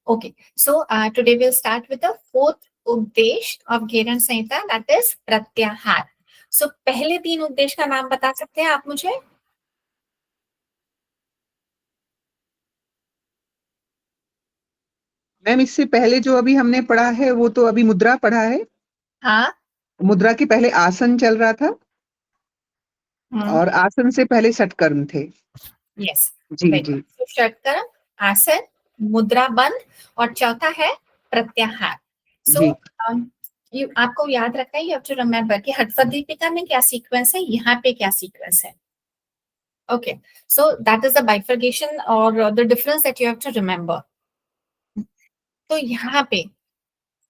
Okay, so today we'll start with the fourth उपदेश of Gherand Samhita, that is प्रत्याहार. So पहले तीन उपदेश का नाम बता सकते हैं आप मुझे? मैम इससे पहले जो अभी हमने पढ़ा है वो तो अभी मुद्रा पढ़ा है. हाँ. मुद्रा के पहले आसन चल रहा था और आसन से पहले षटकर्म थे. यस, जी जी. तो षटकर्म, आसन, मुद्रा बंद और चौथा है प्रत्याहार. सो आपको याद रखना है, यू हैव टू रिमेंबर कि हठपथ दीपिका में क्या सीक्वेंस है, यहाँ पे क्या सीक्वेंस है. Okay, so that is the bifurcation और the difference that you have to remember. तो यहाँ पे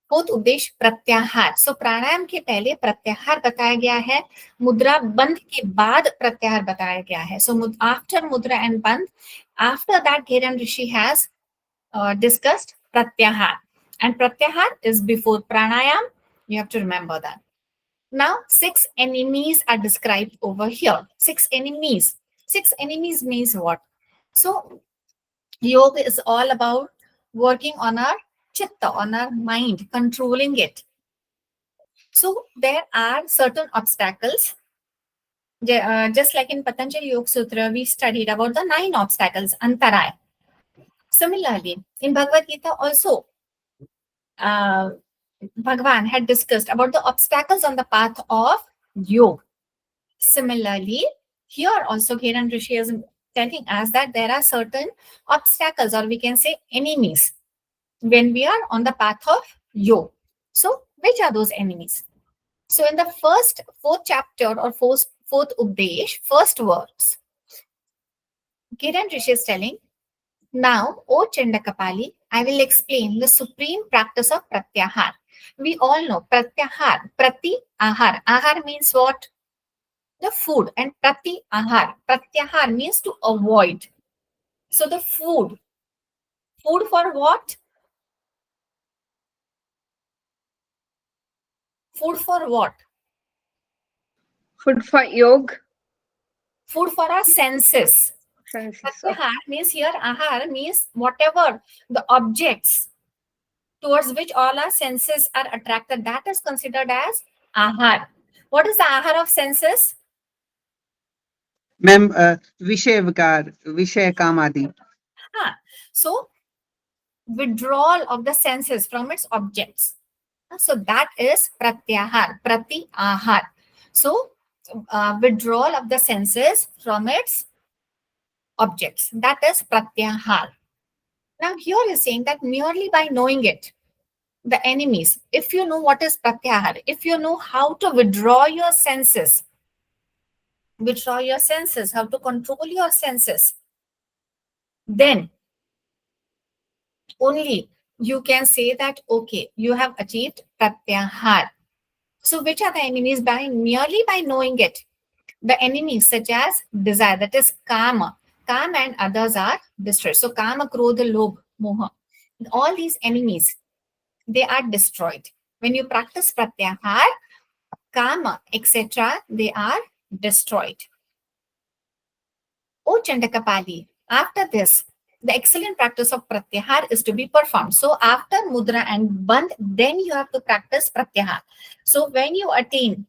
फोर्थ उद्देश्य प्रत्याहार. सो प्राणायाम के पहले प्रत्याहार बताया गया है, मुद्रा बंद के बाद प्रत्याहार बताया गया है. सो आफ्टर मुद्रा एंड बंद, after that Gheranda Rishi has discussed pratyahar, and pratyahar is before pranayam. You have to remember that. Now 6 enemies are described over here. 6 enemies. 6 enemies means what? So yoga is all about working on our chitta, on our mind, controlling it. So there are certain obstacles. Just like in Patanjali Yoga Sutra, we studied about the 9 obstacles, antaraya. Similarly, in Bhagavad Gita also, Bhagavan had discussed about the obstacles on the path of yoga. Similarly, here also Gherand Rishi is telling us that there are certain obstacles, or we can say enemies, when we are on the path of yoga. So, which are those enemies? So, in the fourth chapter or fourth Updesh, first verse, Gherand Rishi is telling, now, O Chandakapali, I will explain the supreme practice of Pratyahar. We all know Pratyahar, Prati Ahar. Ahar means what? The food. And Prati Ahar, Pratyahar means to avoid. So the food. Food for what? Food for what? Food for yoga. Food for our senses. Pratyahar means here, Ahar means whatever the objects towards which all our senses are attracted, that is considered as Ahar. What is the Ahar of senses? Ma'am विषय विकार, विषय काम आदि. So withdrawal of the senses from its objects. So that is pratyahar, prati ahar. So withdrawal of the senses from its objects. That is pratyahar. Now here is saying that merely by knowing it, the enemies, if you know what is pratyahar, if you know how to withdraw your senses, how to control your senses, then only you can say that, okay, you have achieved pratyahar. So which are the enemies? Merely by knowing it. The enemies such as desire, that is kama. Kama and others are destroyed. So kama, krodha, lobh, moha. All these enemies, they are destroyed. When you practice pratyahar, kama, etc., they are destroyed. O Chandakapali, after this, the excellent practice of pratyahar is to be performed. So after mudra and bandh, then you have to practice pratyahar. So when you attain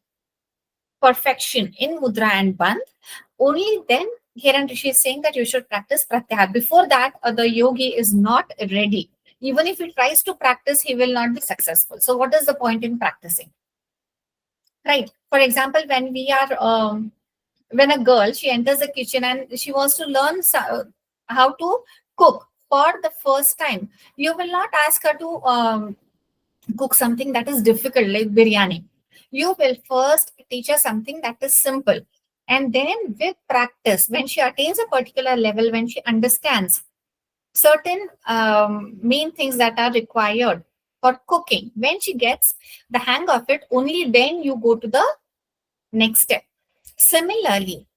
perfection in mudra and bandh, only then Gherand Rishi is saying that you should practice pratyahar. Before that, the yogi is not ready. Even if he tries to practice, he will not be successful. So what is the point in practicing? Right. For example, when we are when a girl, she enters the kitchen and she wants to learn how to cook for the first time, you will not ask her to cook something that is difficult like biryani. You will first teach her something that is simple. And then with practice, when she attains a particular level, when she understands certain main things that are required for cooking, when she gets the hang of it, only then you go to the next step. Similarly,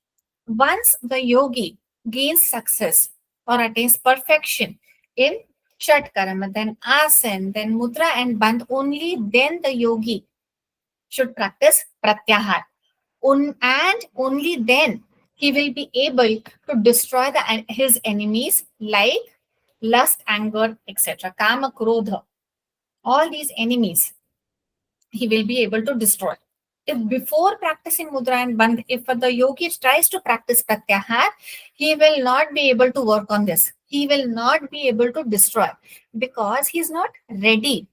once the yogi gains success or attains perfection in Shatkarma, then Asan, then Mudra and Bandh, only then the yogi should practice Pratyahar. And only then he will be able to destroy his enemies like lust, anger, etc. Kama, krodha, all these enemies he will be able to destroy. If before practicing mudra and bandh, if the yogi tries to practice pratyahar, he will not be able to work on this. He will not be able to destroy because he is not ready.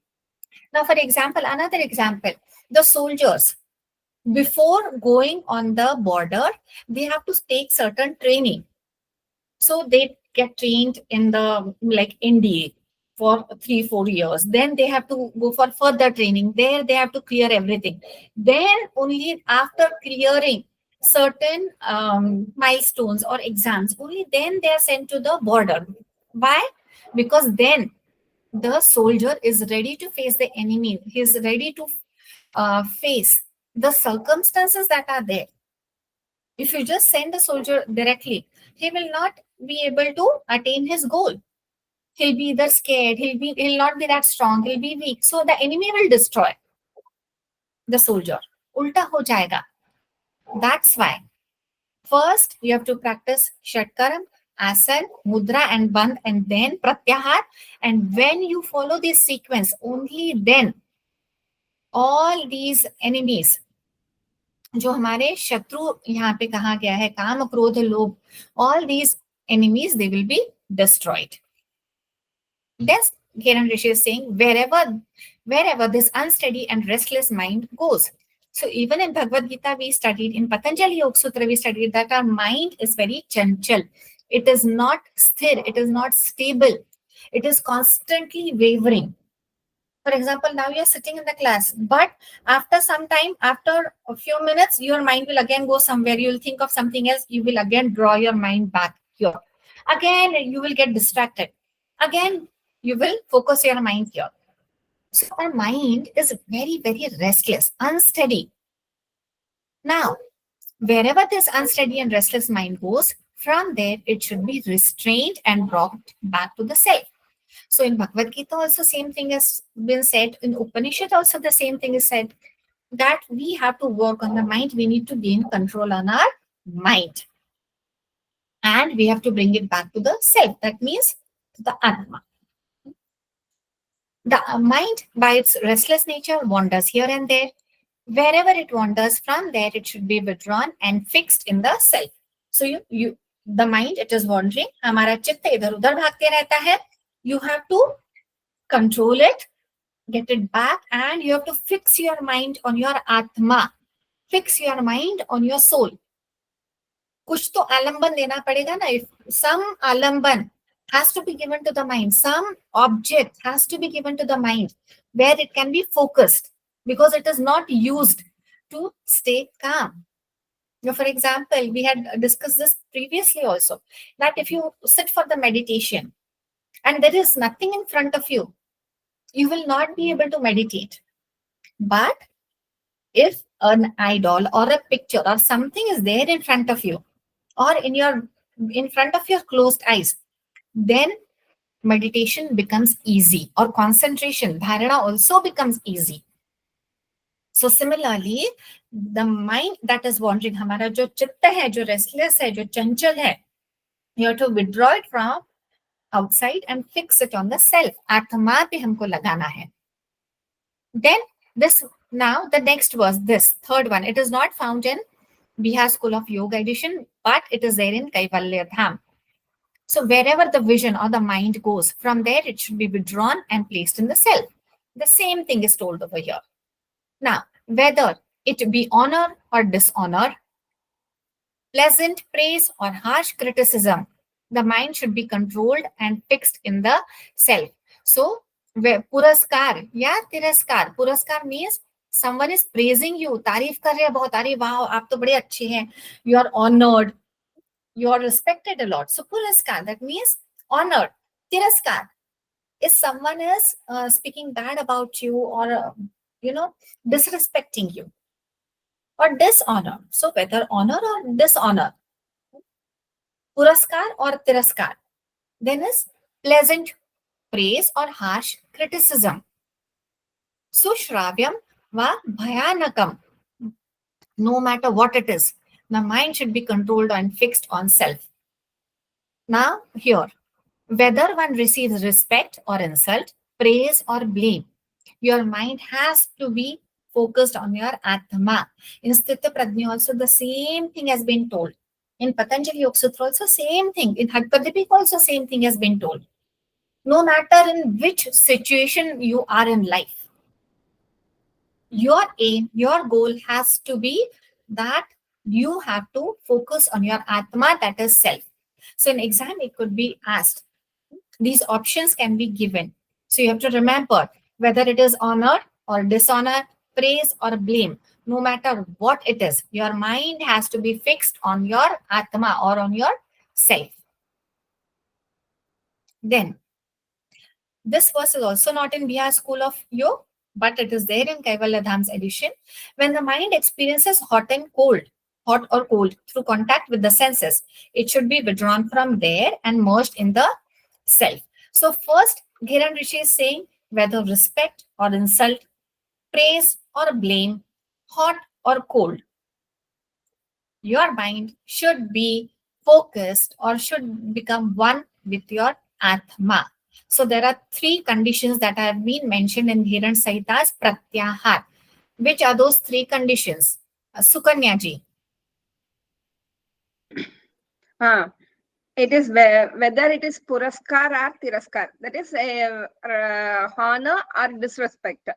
Now, for example, another example, the soldiers, before going on the border, they have to take certain training. So they get trained in the like NDA for 3-4 years. Then they have to go for further training. There they have to clear everything. Then only after clearing certain milestones or exams, only then they are sent to the border. Why? Because then the soldier is ready to face the enemy. He is ready to face the circumstances that are there. If you just send a soldier directly, he will not be able to attain his goal. He'll be either scared, he'll not be that strong, he'll be weak. So the enemy will destroy the soldier. Ulta ho jayega. That's why first you have to practice Shatkaram, Asan, Mudra and Bandh and then Pratyahar. And when you follow this sequence, only then all these enemies जो हमारे शत्रु यहाँ पे कहा गया है काम क्रोध लोभ all these enemies they will be destroyed. Thus Gherand Rishi is saying wherever this unsteady and restless mind goes. So even in Bhagavad Gita we studied, in Patanjali Yoga Sutra we studied that our mind is very chanchal. It is not sthir, it is not stable, it is constantly wavering. For example, now you're sitting in the class, but after some time, after a few minutes, your mind will again go somewhere. You'll think of something else. You will again draw your mind back here. Again, you will get distracted. Again, you will focus your mind here. So our mind is very, very restless, unsteady. Now, wherever this unsteady and restless mind goes, from there, it should be restrained and brought back to the self. So in Bhagavad Gita also same thing has been said. In Upanishad also the same thing is said, that we have to work on the mind. We need to gain control on our mind. And we have to bring it back to the self. That means to the Atma. The mind by its restless nature wanders here and there. Wherever it wanders, from there it should be withdrawn and fixed in the self. So the mind, it is wandering. हमारा चित्त इधर उधर भागते रहता है. You have to control it, get it back, and you have to fix your mind on your Atma. Fix your mind on your soul. कुछ तो आलम्बन देना पड़ेगा ना. If some आलम्बन has to be given to the mind, some object has to be given to the mind where it can be focused, because it is not used to stay calm. Now, for example, we had discussed this previously also, that if you sit for the meditation and there is nothing in front of you, you will not be able to meditate. But if an idol or a picture or something is there in front of you, or in front of your closed eyes, then meditation becomes easy, or concentration, dharana also becomes easy. So similarly, the mind that is wandering, हमारा जो चित्त है, जो restless है, जो चंचल है, you have to withdraw it from outside and fix it on the self. आत्मा पे हमको लगाना है. Then now the next verse, this third one, it is not found in Bihar School of Yoga edition, but it is there in Kaivalya Dham. So wherever the vision or the mind goes, from there it should be withdrawn and placed in the self. The same thing is told over here. Now, whether it be honor or dishonor, pleasant praise or harsh criticism, the mind should be controlled and fixed in the self. So, puraskar या tiraskar. Puraskar means someone is praising you, तारीफ कर रहे हैं बहुत, अरे वाह आप तो बड़े अच्छे हैं, you are honored, you are respected a lot. So puraskar, that means honored. Tiraskar is someone is speaking bad about you, or disrespecting you, or dishonor. So whether honor or dishonor, puraskar or tiraskar, then is pleasant praise or harsh criticism. So shravyam va bhayanakam, no matter what it is, the mind should be controlled and fixed on self. Now here, whether one receives respect or insult, praise or blame, your mind has to be focused on your Atma. In Sthita Prajna also the same thing has been told. In Patanjali Yoga Sutra also same thing. In Hadpadipika also same thing has been told. No matter in which situation you are in life, your aim, your goal has to be that you have to focus on your Atma, that is self. So in exam, it could be asked. These options can be given. So you have to remember whether it is honor or dishonor, praise or blame. No matter what it is, your mind has to be fixed on your Atma or on your self. Then, this verse is also not in Bihar School of Yoga, but it is there in Kaivalya Dham's edition. When the mind experiences hot or cold through contact with the senses, it should be withdrawn from there and merged in the self. So first, Gherand Rishi is saying whether respect or insult, praise or blame, hot or cold, your mind should be focused or should become one with your Atma. So there are three conditions that have been mentioned in Gherand Sahita's Pratyahar. Which are those three conditions? Sukanya ji. It is whether it is puraskar or tiraskar, that is honor or disrespect.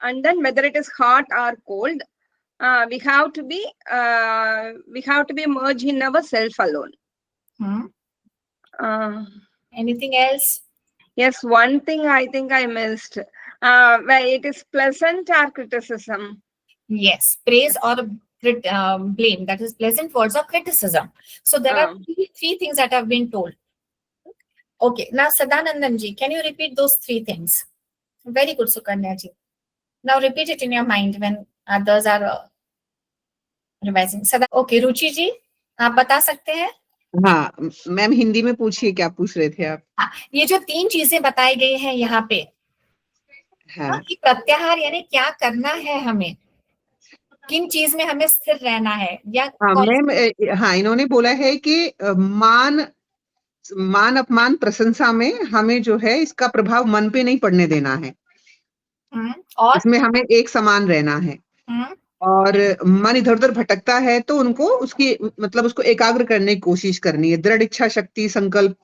And then whether it is hot or cold, we have to be merged in our self alone. Anything else? Yes, one thing I think I missed. Where it is pleasant or criticism. Yes, praise or blame. That is pleasant words or criticism. So there are three things that have been told. Okay, now Sadanandan ji, can you repeat those three things? Very good, Sukanya ji. Now repeat it in your mind when others are revising सदा okay रुचि जी आप बता सकते हैं हाँ ma'am Hindi में पूछिए क्या पूछ रहे थे आप हाँ, ये जो तीन चीजें बताई गई हैं यहाँ पे हाँ कि प्रत्याहार यानी क्या करना है हमें किन चीज में हमें स्थिर रहना है या मैम हाँ इन्होंने बोला है कि मान अपमान प्रशंसा में हमें जो है इसका प्रभाव मन पे नहीं पड़ने देना है और इसमें हमें एक समान रहना है और मन इधर उधर भटकता है तो उनको उसकी मतलब उसको एकाग्र करने की कोशिश करनी है दृढ़ इच्छा शक्ति संकल्प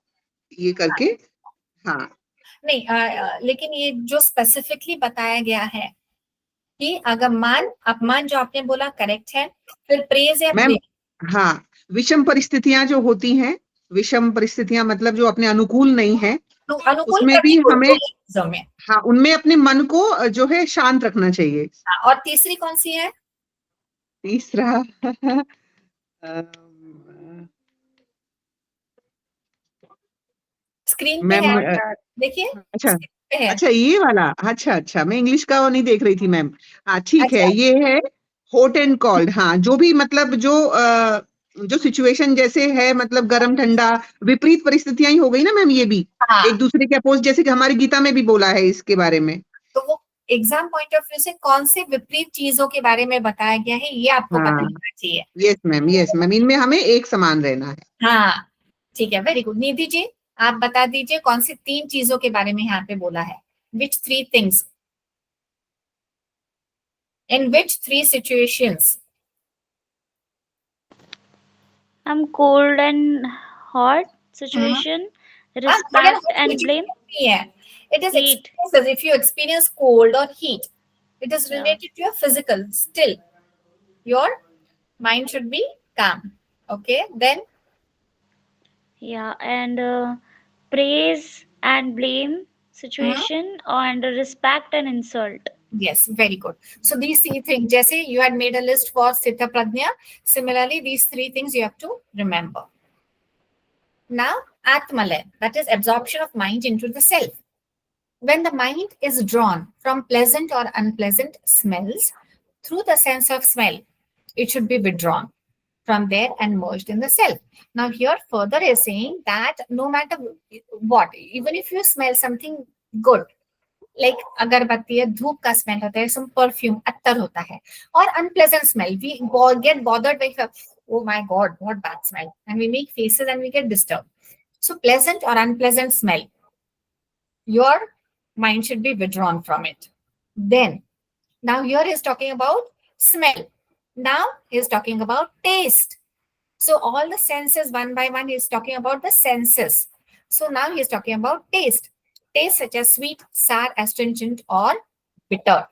ये करके हाँ नहीं लेकिन ये जो स्पेसिफिकली बताया गया है कि अगर मान अपमान जो आपने बोला करेक्ट है फिर प्रेज या मैम हाँ विषम परिस्थितियां जो होती हैं विषम परिस्थितियां मतलब जो अपने अनुकूल नहीं है उसमें भी हमें हाँ उनमें अपने मन को जो है शांत रखना चाहिए और तीसरी कौन सी है तीसरा स्क्रीन पे है देखिए अच्छा अच्छा ये वाला अच्छा मैं इंग्लिश का नहीं देख रही थी मैम हाँ ठीक है ये है हॉट एंड कोल्ड हाँ जो भी मतलब जो सिचुएशन जैसे है मतलब गर्म ठंडा विपरीत परिस्थितियां ही हो गई ना मैम ये भी एक दूसरे के अपोज जैसे कि हमारी गीता में भी बोला है इसके बारे में तो वो एग्जाम पॉइंट ऑफ व्यू से कौन से विपरीत चीजों के बारे में बताया गया है ये आपको पता होना चाहिए यस मैम इनमें हमें एक समान रहना है हाँ ठीक है वेरी गुड निधि जी आप बता दीजिए कौन सी तीन चीजों के बारे में यहाँ पे बोला है which three things in which three situations cold and hot situation, respect and blame. Yeah, it is experiences. If you experience cold or heat, it is related to your physical. Still, your mind should be calm. Okay, then. Yeah, and praise and blame situation and respect and insult. Yes, very good. So these three things, Jesse, you had made a list for Sthita Prajna. Similarly, these three things you have to remember. Now, Atmalay, that is absorption of mind into the self. When the mind is drawn from pleasant or unpleasant smells through the sense of smell, it should be withdrawn from there and merged in the self. Now, here further is saying that no matter what, even if you smell something good, like अगरबत्ती है धूप का smell होता है सम perfume अत्तर होता है और unpleasant smell we get bothered by oh my god what bad smell and we make faces and we get disturb So pleasant or unpleasant smell, your mind should be withdrawn from it. Then, now here he's talking about smell. Now he's talking about taste. So all the senses, one by one, he's talking about the senses. So now he's talking about taste. Taste such as sweet, sour, astringent, or bitter.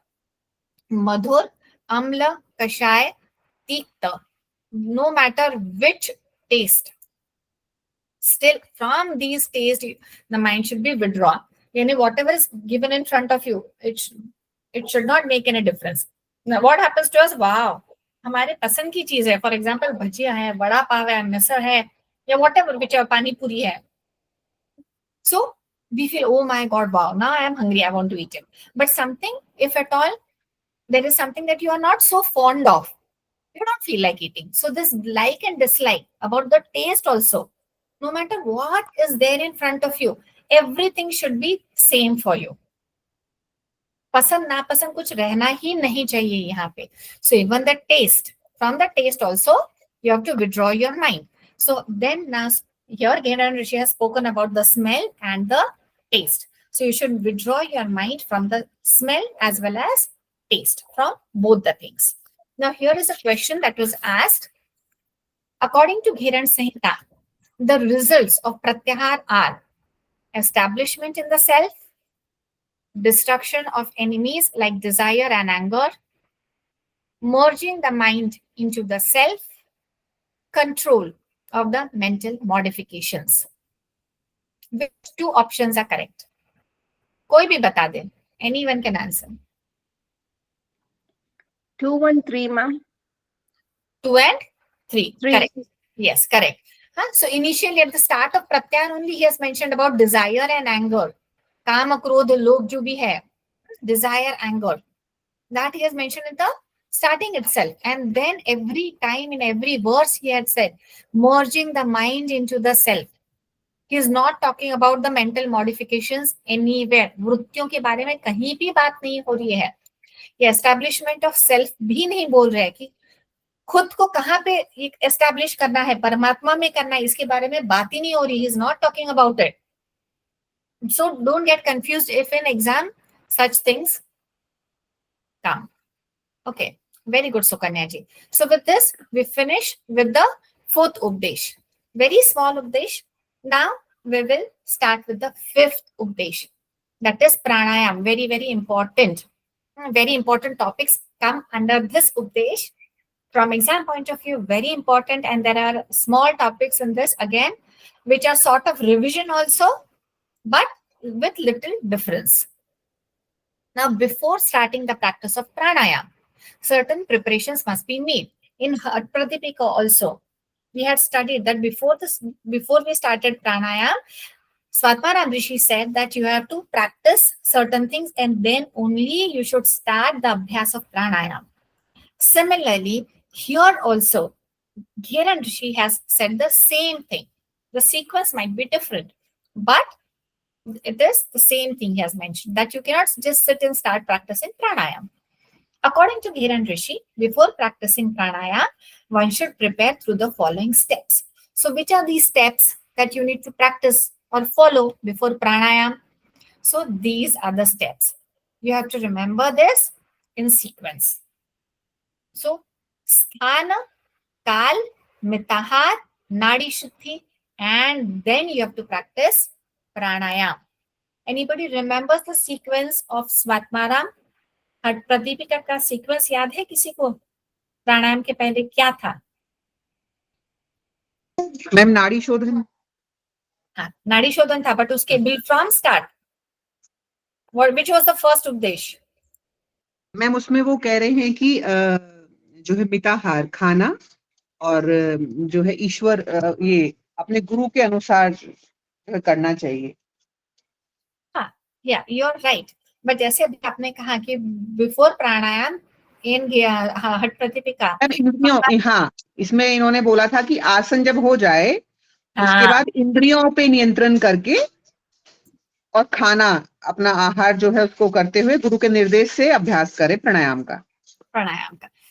Madhur, amla, kashay, tikta. No matter which taste, still from these tastes, the mind should be withdrawn. Yani whatever is given in front of you, it should not make any difference. Now what happens to us? Wow, हमारे पसंद की चीज है, for example भजिया है, वड़ा पाव है, मिसळ है, या what ever विच पानी पूरी है. So we feel, oh my god, wow, now I am hungry, I want to eat it. But something, if at all there is something that you are not so fond of, you don't feel like eating. So this like and dislike about the taste also, no matter what is there in front of you, everything should be same for you. पसंद नापसंद कुछ रहना ही नहीं चाहिए यहाँ पे. So even the taste, from the taste also you have to withdraw your mind. So then now here Gherand Rishi has spoken about the smell and the taste. So you should withdraw your mind from the smell as well as taste, from both the things. Now here is a question that was asked. According to Gherand Samhita, the results of pratyahar are establishment in the self, destruction of enemies like desire and anger, merging the mind into the self, control of the mental modifications. Which two options are correct? कोई भी बता दे. Anyone can answer. 2 and 3, ma'am. 2 and 3. 3. Correct. Yes, correct. So initially at the start of pratyahar only he has mentioned about desire and anger. काम क्रोध लोभ जो भी है, desire, anger, that he has mentioned in the starting itself. And then every time in every verse he had said, merging the mind into the self. He is not talking about the mental modifications anywhere. वृत्तियों के बारे में कहीं भी बात नहीं हो रही है. ये establishment of self भी नहीं बोल रहे हैं कि खुद को कहाँ पे establish करना है, परमात्मा में करना है, इसके बारे में बात ही नहीं हो रही. He is not talking about it. So don't get confused if in exam such things come. Okay, very good, Sukanya ji. So with this, we finish with the fourth Updrsh. Very small Updrsh. Now we will start with the fifth Updrsh. That is pranayam. Very, very important. Very important topics come under this Updrsh. From exam point of view, very important. And there are small topics in this again, which are sort of revision also, but with little difference. Now, before starting the practice of pranayam, certain preparations must be made. In Pradipika also, we had studied that before we started pranayam, Swatmaram Rishi said that you have to practice certain things and then only you should start the abhyas of pranayam. Similarly, here also, Gherand Rishi has said the same thing. The sequence might be different, but it is the same thing he has mentioned, that you cannot just sit and start practicing pranayam. According to Gherand Rishi, before practicing pranayam, one should prepare through the following steps. So which are these steps that you need to practice or follow before pranayam? So these are the steps. You have to remember this in sequence. So sthana, kal, mitahar, nadi shuddhi, and then you have to practice pranayam. Anybody remembers the sequence of Swatmaram? Pradipika का sequence याद है किसी को? प्राणायाम के पहले क्या था? Ma'am नाड़ी शोधन. हाँ, नाड़ी शोधन था, बट उसके bill from start which was the first उपदेश? मैम उसमें वो कह रहे हैं कि जो है मिताहार खाना और जो है ईश्वर ये अपने गुरु के अनुसार करना चाहिए. हाँ, yeah, you're right. बट जैसे अभी आपने कहा कि बिफोर प्राणायाम इन हट प्रतिपिका, हाँ, इसमें इन्होंने बोला था कि आसन जब हो जाए उसके बाद इंद्रियों पे नियंत्रण करके और खाना अपना आहार जो है उसको करते हुए गुरु के निर्देश से अभ्यास करे प्राणायाम का.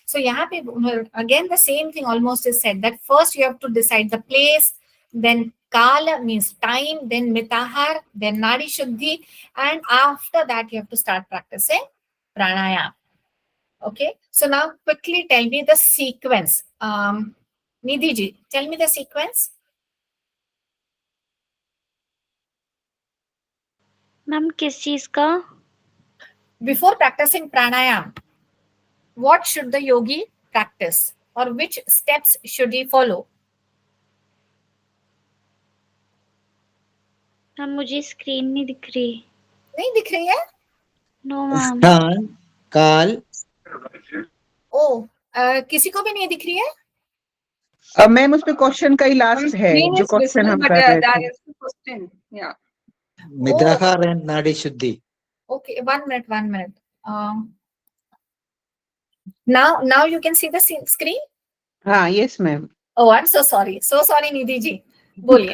So यहाँ पे again the same thing almost is said, that first you have to decide the place, then Kala means time, then mitahar, then nadi shuddhi, and after that you have to start practicing pranayama. Okay, so now quickly tell me the sequence. Nidhi ji, tell me the sequence. Ma'am किस चीज का? Before practicing pranayama, what should the yogi practice or which steps should he follow? Ma'am मुझे screen नहीं दिख रही. नहीं दिख रही है? No ma'am. स्थान काल. ओ, किसी को भी नहीं दिख रही है? मैम उस पे क्वेश्चन का ही लास्ट है Screen जो is क्वेश्चन visible, हम but कर रहे there थे. is a question. Yeah. मिताहार and नाड़ी शुद्धि. Okay, 1 minute, 1 minute. Now you can see the screen? हाँ, yes ma'am. Oh, I'm so sorry. So sorry, Nidhi ji. बोलिए.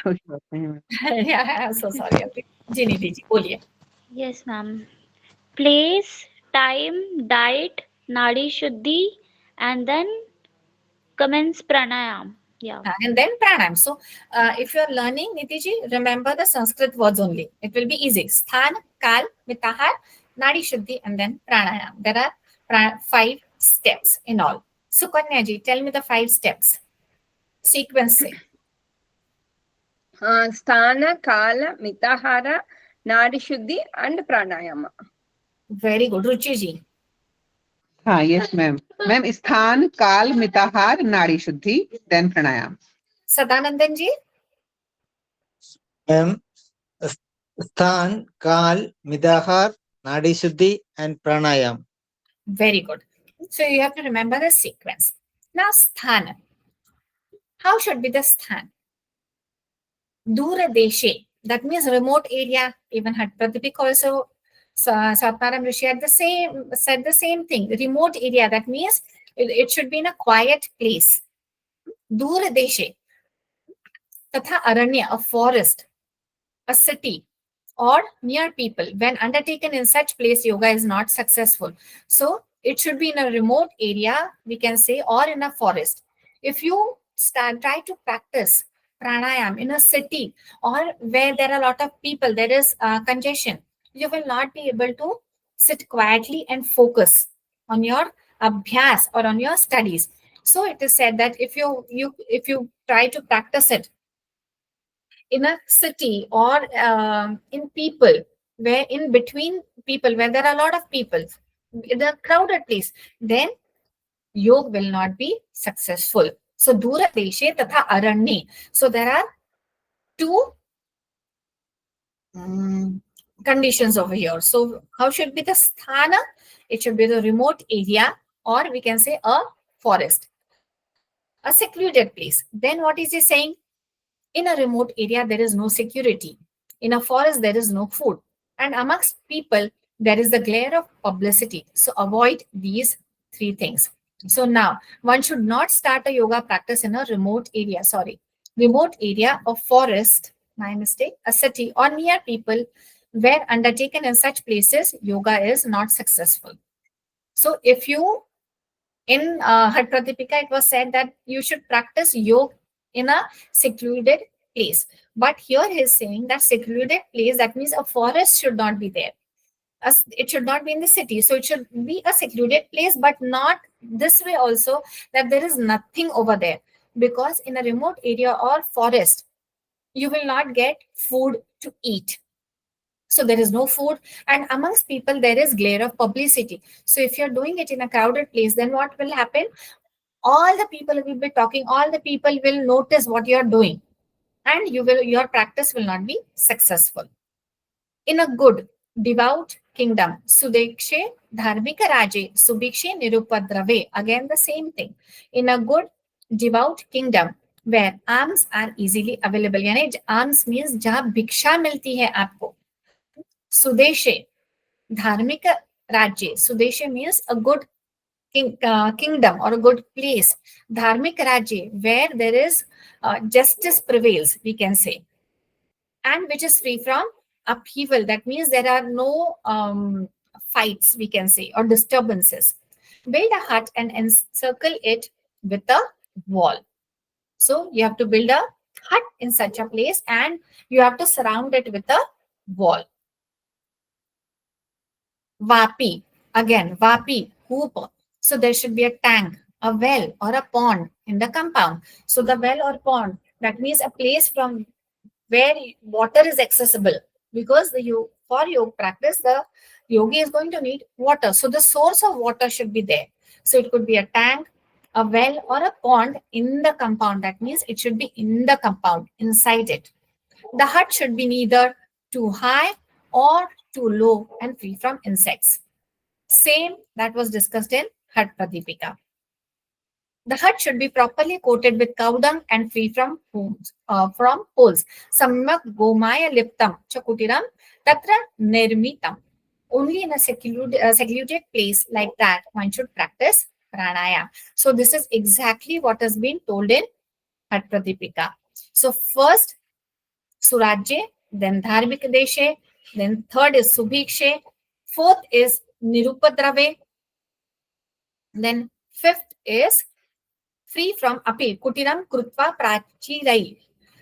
Yeah, I'm so sorry. जी निधि जी बोलिए. Yes, ma'am. Place, time, diet, nadi shuddhi, and then commence pranayam. Yeah. And then pranayam. So, if you are learning, Nidhi ji, remember the Sanskrit words only. It will be easy. Sthan, kal, mitahar, nadi shuddhi, and then pranayam. There are 5 steps in all. Sukanya ji, tell me the 5 steps. Sequence se. Sthana, Kala, Mitahara, Nadi Shuddhi, and Pranayama. Very good. Ruchi ji. हाँ, yes ma'am. Ma'am स्थान काल मिताहार नाड़ी शुद्धि then प्राणायाम. Sadanandan ji. Ma'am स्थान काल मिताहार नाड़ी शुद्धि and pranayam. Very good. So you have to remember the sequence. Now, sthana. How should be the sthan? Dura deshe. That means remote area. Even Pratipik also, Satmaram Rishi said the same thing. Remote area. That means it should be in a quiet place. Dura deshe. Tatha aranya, a forest, a city, or near people. When undertaken in such place, yoga is not successful. So it should be in a remote area, we can say, or in a forest. If you try to practice pranayam in a city or where there are a lot of people, there is congestion, you will not be able to sit quietly and focus on your abhyas or on your studies. So it is said that if you try to practice it in a city or in people, where in between people, where there are a lot of people, in a crowded place, then yoga will not be successful. So dura deshe tatha aranye. So there are 2 conditions over here. So how should be the sthana? It should be the remote area, or we can say a forest, a secluded place. Then what is he saying? In a remote area, there is no security. In a forest, there is no food. And amongst people, there is the glare of publicity. So avoid these 3 things. So now, one should not start a yoga practice in a remote area. Remote area, a forest, my mistake, a city or near people, where undertaken in such places, yoga is not successful. So if you, in Hat Pratipika, it was said that you should practice yoga in a secluded place. But here he is saying that secluded place, that means a forest should not be there. It should not be in the city. So it should be a secluded place, but not this way also that there is nothing over there. Because in a remote area or forest, you will not get food to eat. So there is no food, and amongst people, there is glare of publicity. So if you're doing it in a crowded place, then what will happen? All the people will be talking, all the people will notice what you're doing, and your practice will not be successful. In a good, devout kingdom, Sudekshe Dharmika Raje, Subikshe Nirupadrave, again the same thing. In a good, devout kingdom, where alms are easily available. यानी alms means जहाँ भिक्षा मिलती है आपको. Sudeshe, Dharmika Rajye. Sudeshe means a good kingdom or a good place. Dharmik Rajye, where there is justice prevails, we can say, and which is free from upheaval. That means there are no fights, we can say, or disturbances. Build a hut and encircle it with a wall. So you have to build a hut in such a place, and you have to surround it with a wall. Vapi, again, vapi, hoop. So there should be a tank, a well, or a pond in the compound. So the well or pond, that means a place from where water is accessible, because for yoga practice, the yogi is going to need water. So the source of water should be there. So it could be a tank, a well, or a pond in the compound. That means it should be in the compound, inside it. The hut should be neither too high or too low and free from insects. Same that was discussed in Hut Pradipika. The hut should be properly coated with cow dung and free from holes. Samyak gomaya liptam chakutiram tatra nirmitam. Only in a secluded place like that one should practice pranayam. So this is exactly what has been told in Hut Pradipika. So first Surajye, then Dharmik Deshe, then third is Subhikshe, fourth is Nirupadrave, then fifth is free from api, kutiram krutva prachirai,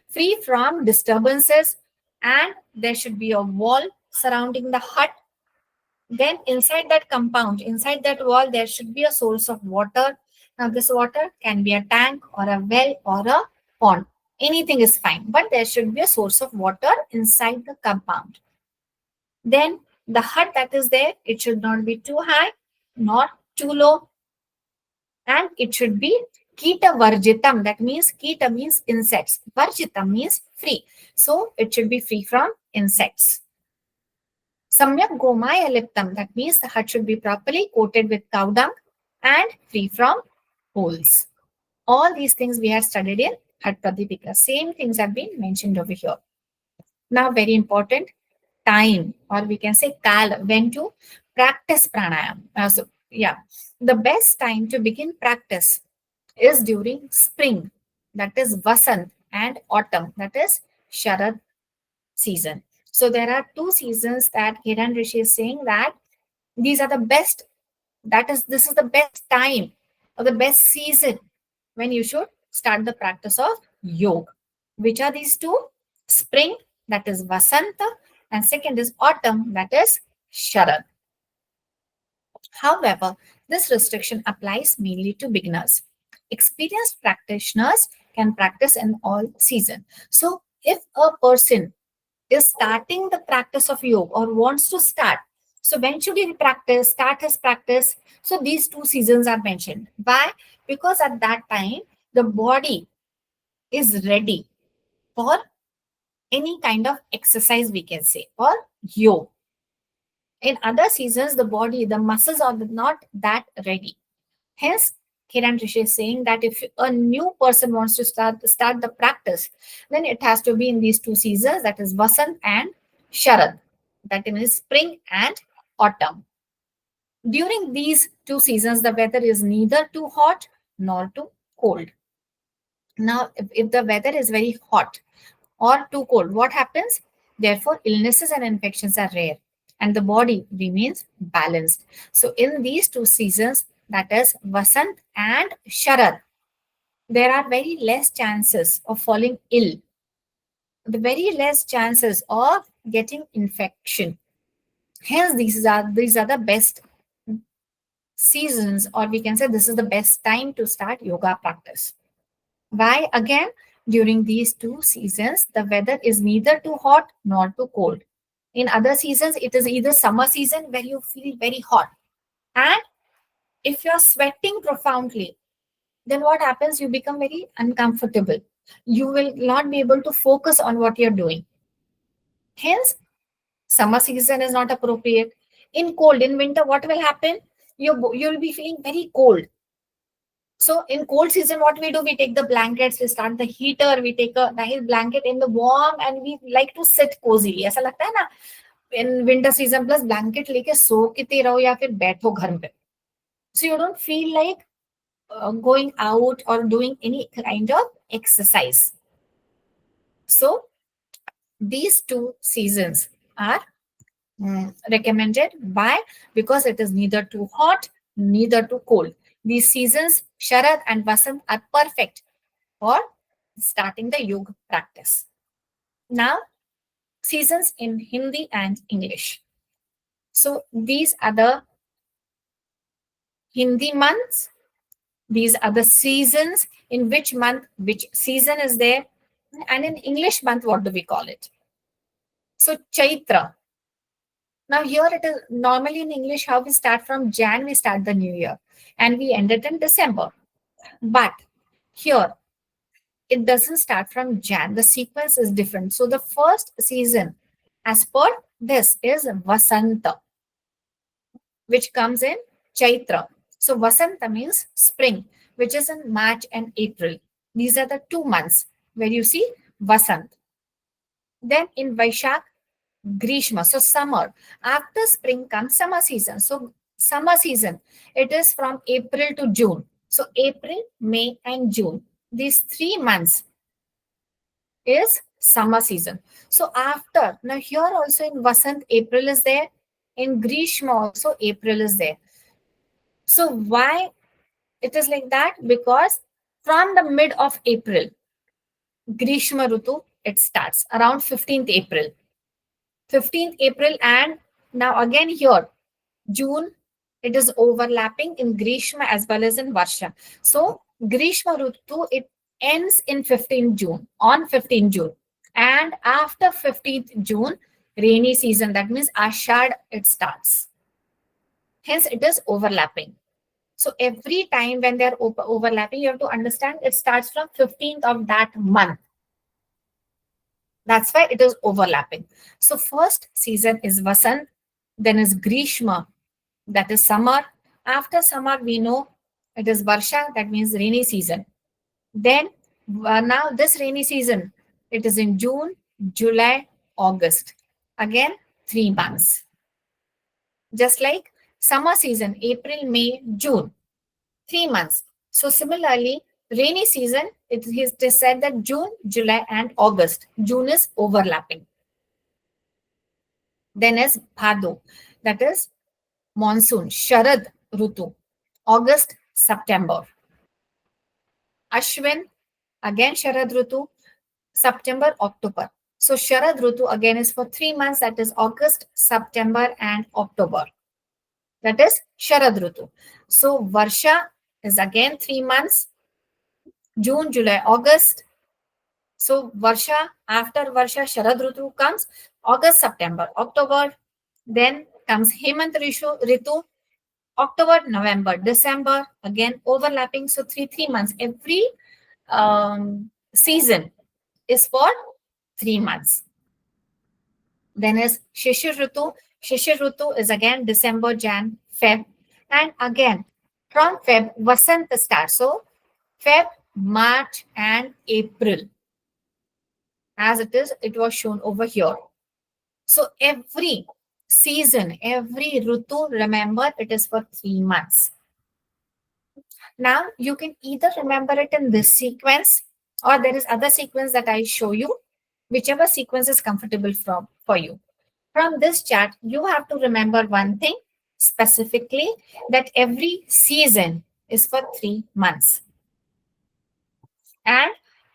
free from disturbances, and there should be a wall surrounding the hut. Then inside that compound, inside that wall, there should be a source of water. Now this water can be a tank or a well or a pond. Anything is fine, but there should be a source of water inside the compound. Then the hut that is there, it should not be too high, not too low, and it should be Kita Varjitam. That means Kita means insects. Varjitam means free. So it should be free from insects. Samyak Gomaya Liptam. That means the hut should be properly coated with cow dung and free from holes. All these things we have studied in Hut Pradipika. Same things have been mentioned over here. Now, very important, time, or we can say kal, when to practice pranayam. The best time to begin practice is during spring, that is Vasant, and autumn, that is Sharad season. So there are two seasons that Gherand Rishi is saying that these are the best, this is the best time or the best season when you should start the practice of yoga. Which are these two? Spring, that is Vasanta, and second is autumn, that is Sharad. However, this restriction applies mainly to beginners. Experienced practitioners can practice in all season. So if a person is starting the practice of yoga or wants to start, so when should he start his practice? So these two seasons are mentioned. Why? Because at that time, the body is ready for any kind of exercise, we can say, or yoga. In other seasons, the body, the muscles are not that ready. Hence, Gherand Rishi is saying that if a new person wants to start the practice, then it has to be in these two seasons, that is Vasant and Sharad, that is spring and autumn. During these two seasons, the weather is neither too hot nor too cold. Now, if the weather is very hot or too cold, what happens? Therefore, illnesses and infections are rare and the body remains balanced. So in these two seasons, that is Vasant and Sharad, there are very less chances of falling ill, the very less chances of getting infection. Hence, these are the best seasons, or we can say this is the best time to start yoga practice. Why? Again, during these two seasons, the weather is neither too hot nor too cold. In other seasons, it is either summer season where you feel very hot. And if you're sweating profoundly, then what happens? You become very uncomfortable. You will not be able to focus on what you're doing. Hence, summer season is not appropriate. In winter, what will happen? You'll be feeling very cold. So in cold season, what we do? We take the blankets, we start the heater, we take a nice blanket in the warm, and we like to sit cozily. ऐसा लगता है ना? In winter season, plus blanket लेके सो के रहो या फिर बैठो घर पे. So you don't feel like going out or doing any kind of exercise. So these two seasons are recommended. Why? Because it is neither too hot, neither too cold. These seasons, Sharad and Vasant, are perfect for starting the yoga practice. Now, seasons in Hindi and English. So these are the Hindi months. These are the seasons, in which month which season is there. And in English month, what do we call it? So Chaitra. Now here it is normally in English, how we start from Jan, we start the new year and we end it in December. But here it doesn't start from Jan. The sequence is different. So the first season as per this is Vasanta, which comes in Chaitra. So Vasanta means spring, which is in March and April. These are the 2 months where you see Vasant. Then in Vaishak, Grishma, so summer. After spring comes summer season. So summer season, it is from April to June. So April, May, and June. These 3 months is summer season. So after, now here also in Vasant, April is there. In Grishma also, April is there. So why it is like that? Because from the mid of April, Grishma Rutu, it starts around 15th April. 15th April, and now again here, June, it is overlapping in Grishma as well as in Varsha. So Grishma Rutu, it ends in 15th June, on 15th June. And after 15th June, rainy season, that means Ashad, it starts. Hence, it is overlapping. So every time when they are overlapping, you have to understand it starts from 15th of that month. That's why it is overlapping. So first season is Vasant, then is Grishma, that is summer. After summer, we know it is Varsha, that means rainy season. Then now this rainy season, it is in June, July, August. Again, 3 months. Just like summer season, April, May, June, 3 months. So similarly, rainy season, it is said that June, July, and August. June is overlapping. Then is Bhado, that is monsoon, Sharad Rutu, August, September. Ashwin, again Sharad Rutu, September, October. So Sharad Rutu again is for 3 months, that is August, September, and October. That is Sharad Rutu. So Varsha is again 3 months, June, July, August. So Varsha, after Varsha, Sharad Rutu comes, August, September, October. Then comes Hemant Ritu, October, November, December, again overlapping. So 3 months. Every season is for 3 months. Then is Shishir Ritu. Shishir Ritu is again December, Jan, Feb. And again, from Feb, Vasant starts. So Feb, March, and April. As it was shown over here. So every season, every Ritu, remember it is for 3 months. Now you can either remember it in this sequence or there is other sequence that I show you, whichever sequence is comfortable for you. From this chart, you have to remember one thing specifically, that every season is for 3 months. And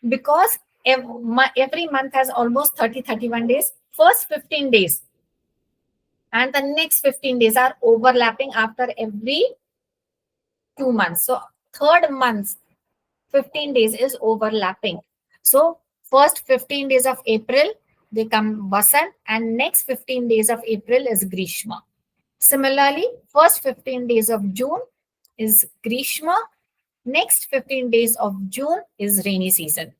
because every month has almost 31 days, first 15 days and the next 15 days are overlapping after every 2 months. So third month, 15 days is overlapping. So first 15 days of April, they come Vasant, and next 15 days of April is Grishma. Similarly, first 15 days of June is Grishma. Next 15 days of June is rainy season.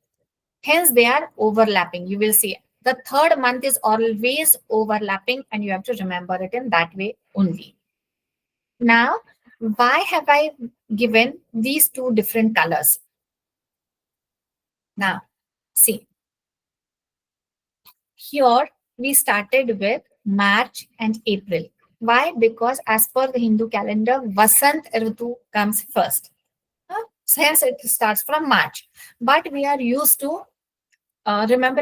Hence, they are overlapping. You will see the third month is always overlapping, and you have to remember it in that way only. Now, why have I given these 2 different colors? Now, see. Here, we started with March and April. Why? Because as per the Hindu calendar, Vasant Ritu comes first. So hence, it starts from March. But we are used to remember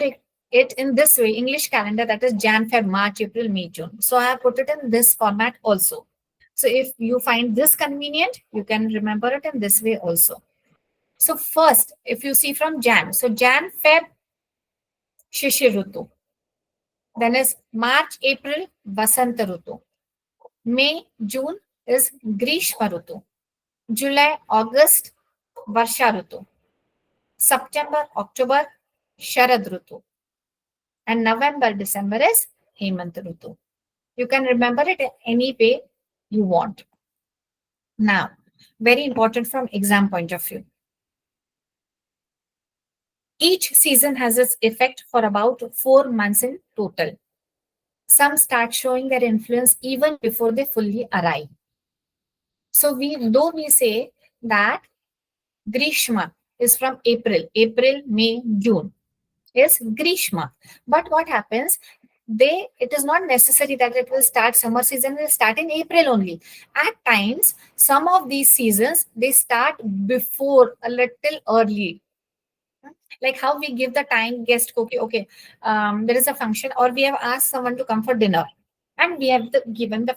it in this way, English calendar, that is Jan, Feb, March, April, May, June. So I have put it in this format also. So if you find this convenient, you can remember it in this way also. So first, if you see from Jan, so Jan, Feb, Shishir Rutu. Then is March, April, Vasanta Rutu. May, June is Grishma Rutu. July, August, Varsha Rutu. September, October, Sharad Rutu. And November, December is Hemant Rutu. You can remember it any way you want. Now, very important from exam point of view. Each season has its effect for about 4 months in total. Some start showing their influence even before they fully arrive. So though we say that Grishma is from April, May, June is Grishma. But what happens? It is not necessary that it will start, summer season will start in April only. At times, some of these seasons, they start before, a little early. Like how we give the time guest, okay, there is a function, or we have asked someone to come for dinner, and we have given the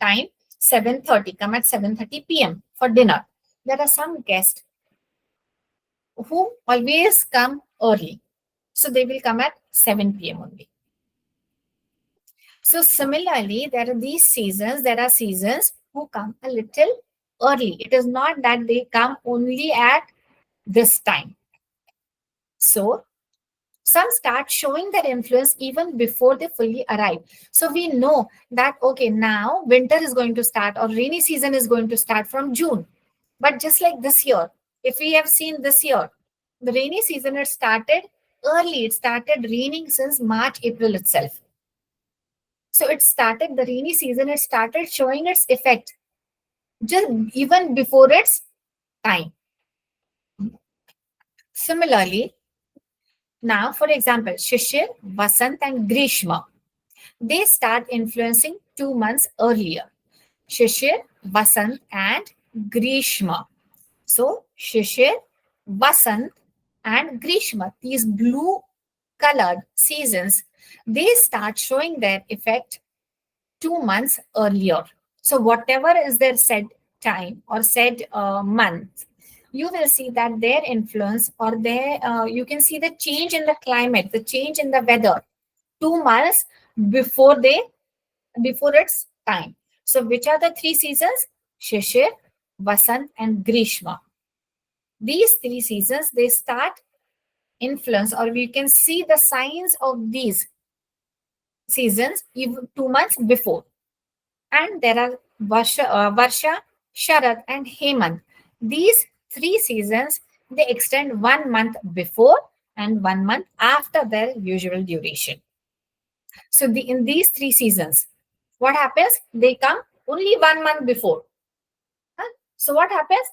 time 7:30, come at 7:30 p.m. for dinner. There are some guests who always come early. So they will come at 7 p.m. only. So similarly, there are seasons who come a little early. It is not that they come only at this time. So some start showing their influence even before they fully arrive. So we know that, okay, now winter is going to start or rainy season is going to start from June. But just like this year, if we have seen this year, the rainy season had started early. It started raining since March, April itself. So the rainy season, it started showing its effect just even before its time. Similarly, now, for example, Shishir, Vasant, and Grishma, they start influencing 2 months earlier. Shishir, Vasant, and Grishma. So, Shishir, Vasant, and Grishma, these blue colored seasons, they start showing their effect 2 months earlier. So, whatever is their said time or said month, you will see that their influence or you can see the change in the climate, the change in the weather 2 months before its time. So which are the 3 seasons? Shishir, Vasant, and Grishma. These 3 seasons, they start influence, or we can see the signs of these seasons even 2 months before. And there are Varsha, Sharad, and Hemant. These 3 seasons, they extend 1 month before and 1 month after their usual duration. So in these 3 seasons, what happens? They come only 1 month before. So what happens?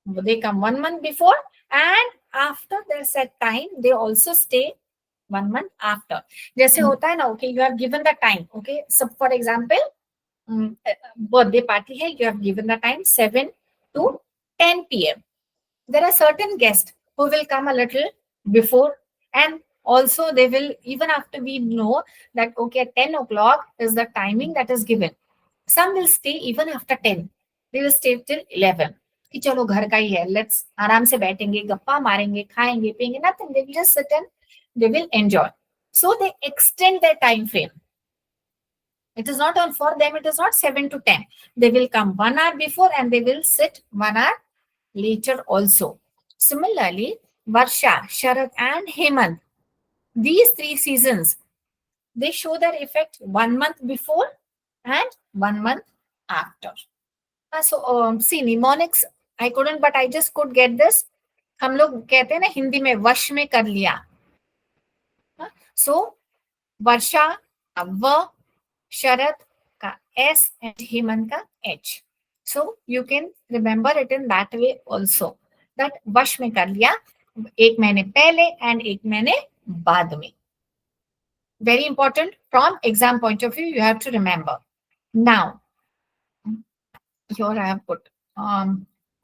They come 1 month before, and after their set time, they also stay 1 month after. जैसे होता है ना, okay, you have given the time, okay. So for example, birthday party hai, you have given the time 7 to 10 p.m. There are certain guests who will come a little before, and also they will, even after we know that, okay, at 10 o'clock is the timing that is given. Some will stay even after 10. They will stay till 11. कि चलो घर का ही है, let's आराम से बैठेंगे, गप्पा मारेंगे, खाएंगे, पिएंगे, nothing. They will just sit and they will enjoy. So they extend their time frame. It is not all for them. It is not 7 to 10. They will come 1 hour before and they will sit 1 hour later also. Similarly, Varsha, Sharad, and Hemant, these 3 seasons, they show their effect 1 month before and 1 month after. So, see, mnemonics, I couldn't, but I just could get this. हम लोग कहते हैं ना हिंदी में वश में कर लिया. So, वर्षा का व, शरद का S, and हेमंत का H. So, you can remember it in that way also. That वश में कर लिया, 1 महीने पहले and 1 महीने बाद में. Very important from exam point of view, you have to remember. Now, here I have put,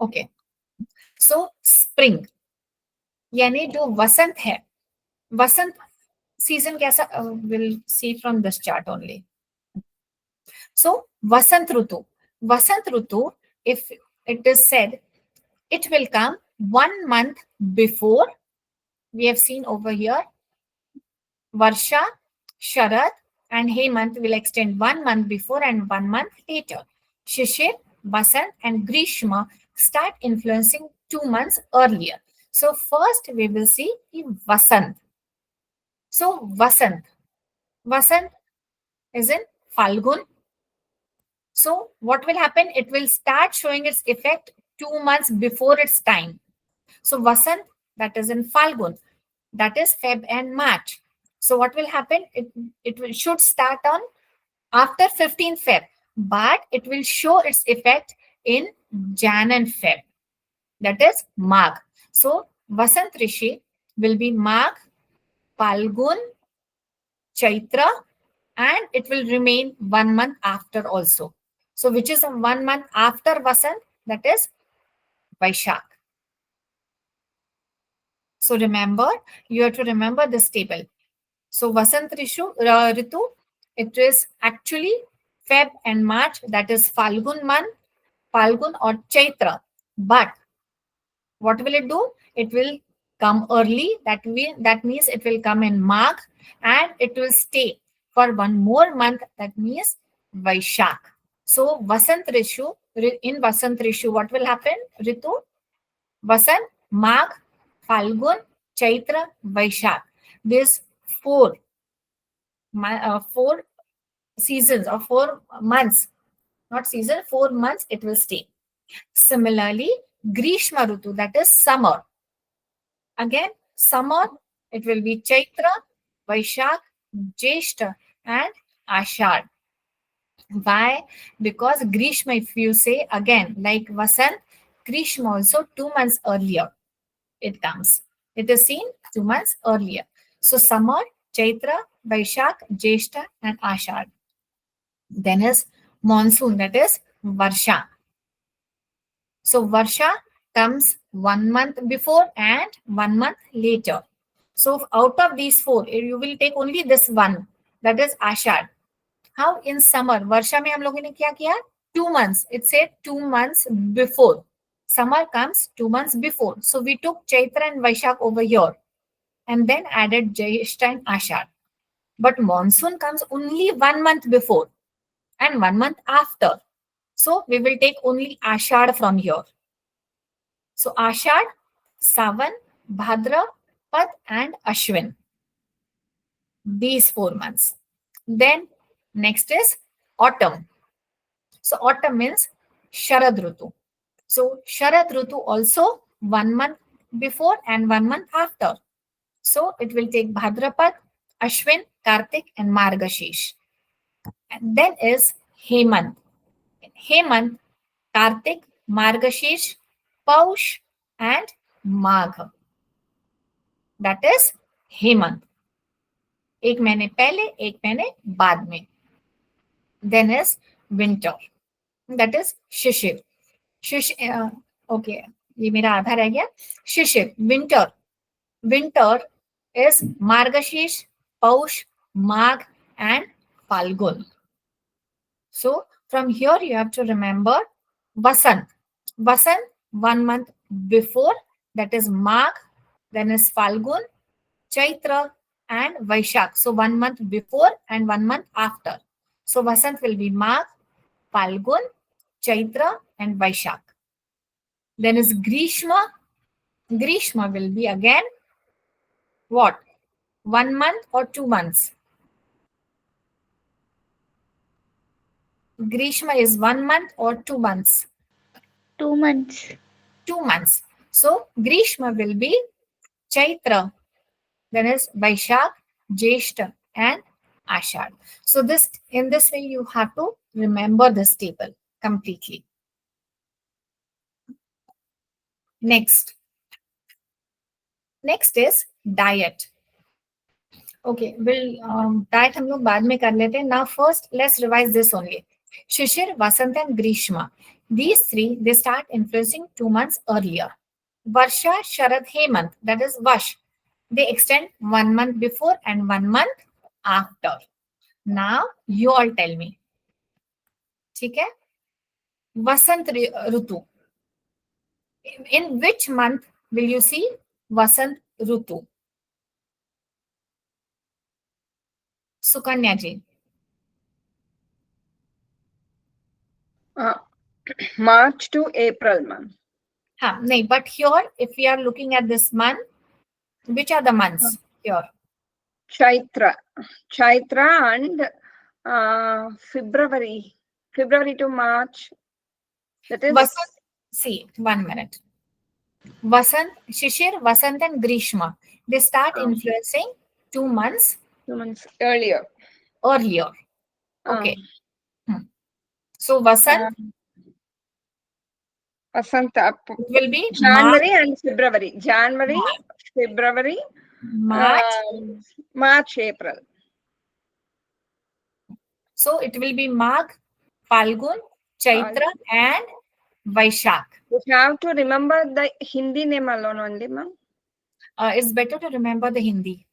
okay. So, spring. यानी जो वसंत है, वसंत season कैसा, we'll see from this chart only. So, Vasant Rutu, if it is said, it will come 1 month before. We have seen over here Varsha, Sharad, and Hemant will extend 1 month before and 1 month later. Shishir, Vasant, and Grishma start influencing 2 months earlier. So first we will see the Vasant. So Vasant is in Falgun. So what will happen? It will start showing its effect 2 months before its time. So Vasant, that is in Falgun, that is Feb and March. So what will happen? Should start on after 15th Feb, but it will show its effect in Jan and Feb. That is Magh. So Vasant Rishi will be Magh, Palgun, Chaitra, and it will remain 1 month after also. So which is 1 month after Vasant? That is Vaishak. So remember, you have to remember this table. So Vasant Ritu, it is actually Feb and March, that is Falgun month, Falgun or Chaitra. But what will it do? It will come early. That means it will come in Magh and it will stay for 1 more month. That means Vaishak. So Vasant Rishu, in Vasant Rishu, what will happen? Ritu, Vasant, Magh, Falgun, Chaitra, Vaishak. These 4 seasons or 4 months, not season, 4 months it will stay. Similarly, Grishma Ritu, that is summer. Again, summer, it will be Chaitra, Vaishak, Jeshta, and Ashad. Why? Because Grishma, if you say again, like Vasant, Grishma also 2 months earlier it comes. It is seen 2 months earlier. So summer, Chaitra, Vaishak, Jeshta, and Ashad. Then is monsoon, that is Varsha. So Varsha comes 1 month before and 1 month later. So out of these 4, you will take only this one, that is Ashad. How? In summer, Varsha में हम लोगों ने क्या किया? 2 months. It said 2 months before. Summer comes 2 months before. So we took Chaitra and Vaishak over here and then added Jyeshta and Ashad. But monsoon comes only 1 month before and 1 month after. So we will take only Ashad from here. So Ashad, Savan, Bhadra, Pad, and Ashwin. These 4 months. Then next is autumn. So autumn means Sharad Ritu. So Sharad Ritu also 1 month before and 1 month after. So it will take Bhadrapad, Ashwin, Kartik, and Margashish. And then is Hemant. Hemant, Kartik, Margashish, Paush, and Magh. That is Hemant. एक महीने पहले, एक महीने बाद में. Then is winter. That is Shishir. Okay, ये मेरा आधा रह गया. Shishir, winter. Winter is Margashish, Paush, Magh, and Falgun. So from here you have to remember Vasant. Vasant 1 month before, that is Magh, then is Falgun, Chaitra, and Vaishak. So 1 month before and 1 month after. So Vasant will be Magh, Falgun, Chaitra, and Vaishak. Then is Grishma. Grishma will be again what? 1 month or 2 months? Grishma is 1 month or 2 months? 2 months. 2 months. So Grishma will be Chaitra, then is Vaishak, Jeshta, and Ashad. So in this way you have to remember this table completely. Next is diet. Okay, diet हम लोग बाद में कर लेते हैं. Now first let's revise this only. Shishir, Vasant, and Grishma. These 3, they start influencing 2 months earlier. Varsha, Sharad, Hemant, that is Vash. They extend 1 month before and 1 month after. Now you all tell me. ठीक है? Vasant Ritu. In which month will you see Vasant Rutu? Sukanya ji. March to April, ma'am. No, but here, if we are looking at this month, which are the months here? Chaitra and February to March. That is Vasant, see, 1 minute. Vasant, Shishir, Vasant and Grishma. They start influencing 2 months 2 months earlier. earlier. Okay. So Vasant Vasanta will be January and February. January, February, March, April. So it will be Magh, Falgun, Chaitra and Vaishak. You have to remember the Hindi name alone only, ma'am. It's better to remember the Hindi.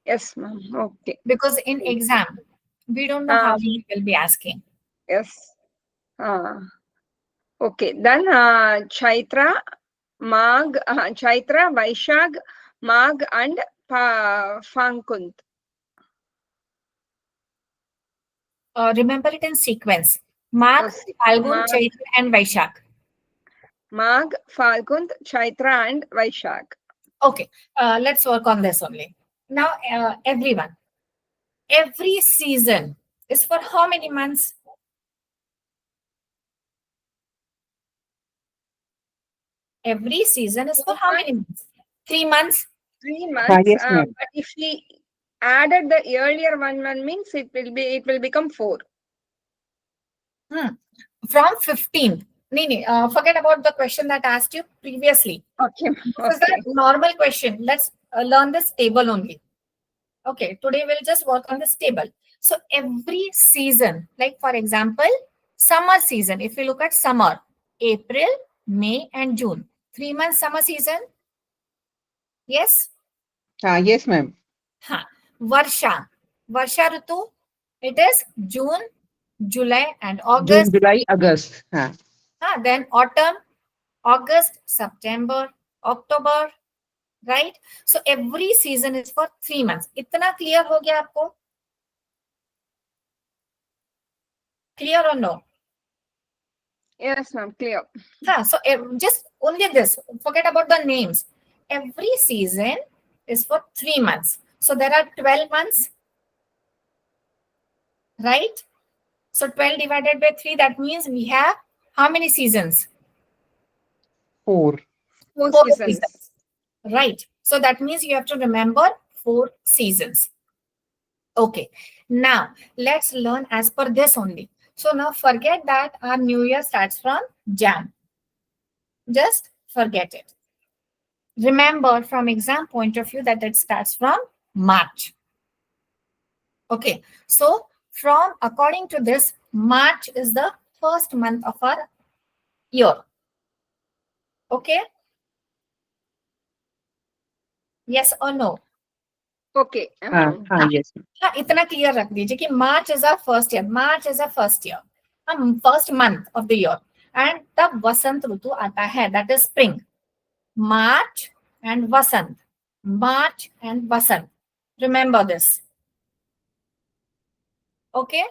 Yes, ma'am. Okay. Because in exam, we don't know how we will be asking. Yes. Okay. Then Chaitra, Magh, Chaitra, Vaishak, Magh and Fankunt. Remember it in sequence. Magh, Falgun, Chaitra and Vaishak. Magh, Falgun, Chaitra and Vaishak. Okay. Let's work on this only. Now, everyone. Every season is for how many months? Every season is for how many months? 3 months? 3 months. Yes, ma'am. But if we added the earlier one means it will become 4. From 15th. Forget about the question that I asked you previously. Okay. This is the normal question. Let's learn this table only. Okay, today we'll just work on this table. So every season, like for example, summer season. If we look at summer, April, May and June. 3 months summer season. Yes? Yes, ma'am. Varsha. Varsha Ritu. It is June, July and June, August. July, August. Then autumn, August, September, October. Right? So every season is for 3 months. Itna clear ho gaya aapko? Clear or no? Yes, ma'am. Clear. So just only this. Forget about the names. Every season is for 3 months. So there are 12 months. Right? So 12 divided by 3, that means we have how many seasons? 4. 4 seasons. Right. So that means you have to remember 4 seasons. Okay. Now, let's learn as per this only. So now forget that our new year starts from Jan. Just forget it. Remember from exam point of view that it starts from March. Okay. So from according to this, March is the first month of our year. Okay. Yes or no? Okay. Yes. इतना clear रख दीजिए कि March is a first year. March is a first year, first month of the year. And तब वसंत ऋतु आता है, that is spring. March and Vasant. March and Vasant. Remember this. Okay.